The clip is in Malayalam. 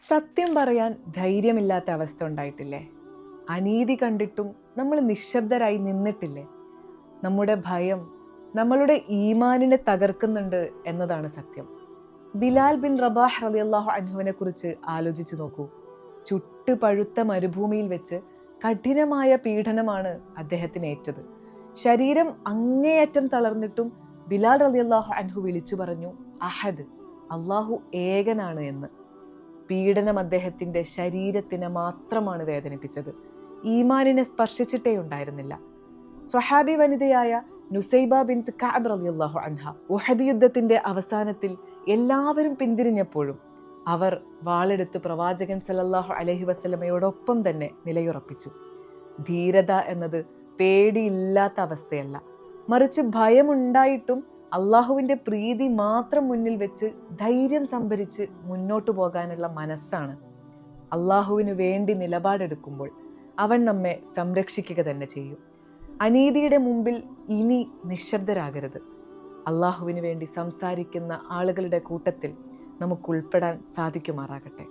സത്യം പറയാൻ ധൈര്യമില്ലാത്ത അവസ്ഥ ഉണ്ടായിട്ടില്ലേ? അനീതി കണ്ടിട്ടും നമ്മൾ നിശബ്ദരായി നിന്നിട്ടില്ലേ? നമ്മുടെ ഭയം നമ്മളുടെ ഈമാനിനെ തകർക്കുന്നുണ്ട് എന്നതാണ് സത്യം. ബിലാൽ ബിൻ റബാഹ് റളിയല്ലാഹു അൻഹുവിനെ കുറിച്ച് ആലോചിച്ചു നോക്കൂ. ചുട്ട് പഴുത്ത മരുഭൂമിയിൽ വെച്ച് കഠിനമായ പീഡനമാണ് അദ്ദേഹത്തിന് ഏറ്റത്. ശരീരം അങ്ങേയറ്റം തളർന്നിട്ടും ബിലാൽ റളിയല്ലാഹു അൻഹു വിളിച്ചു പറഞ്ഞു, അഹദ്, അള്ളാഹു ഏകനാണ് എന്ന്. പീഡനം അദ്ദേഹത്തിന്റെ ശരീരത്തിനെ മാത്രമാണ് വേദനിപ്പിച്ചത്, ഈമാനിനെ സ്പർശിച്ചിട്ടേ ഉണ്ടായിരുന്നില്ല. സ്വഹാബി വനിതയായ നുസൈബ ബിൻത് കഅബ് റളിയല്ലാഹു അൻഹ ഉഹദ് യുദ്ധത്തിന്റെ അവസാനത്തിൽ എല്ലാവരും പിന്തിരിഞ്ഞപ്പോഴും അവർ വാളെടുത്ത് പ്രവാചകൻ സല്ലല്ലാഹു അലൈഹി വസല്ലമയോടൊപ്പം തന്നെ നിലയുറപ്പിച്ചു. ധീരത എന്നത് പേടിയില്ലാത്ത അവസ്ഥയല്ല, മറിച്ച് ഭയമുണ്ടായിട്ടും അള്ളാഹുവിൻ്റെ പ്രീതി മാത്രം മുന്നിൽ വെച്ച് ധൈര്യം സംഭരിച്ച് മുന്നോട്ടു പോകാനുള്ള മനസ്സാണ്. അള്ളാഹുവിന് വേണ്ടി നിലപാടെടുക്കുമ്പോൾ അവൻ നമ്മെ സംരക്ഷിക്കുക തന്നെ ചെയ്യും. അനീതിയുടെ മുമ്പിൽ ഇനി നിശബ്ദരാകരുത്. അള്ളാഹുവിന് വേണ്ടി സംസാരിക്കുന്ന ആളുകളുടെ കൂട്ടത്തിൽ നമുക്ക് ഉൾപ്പെടാൻ സാധിക്കുമാറാകട്ടെ.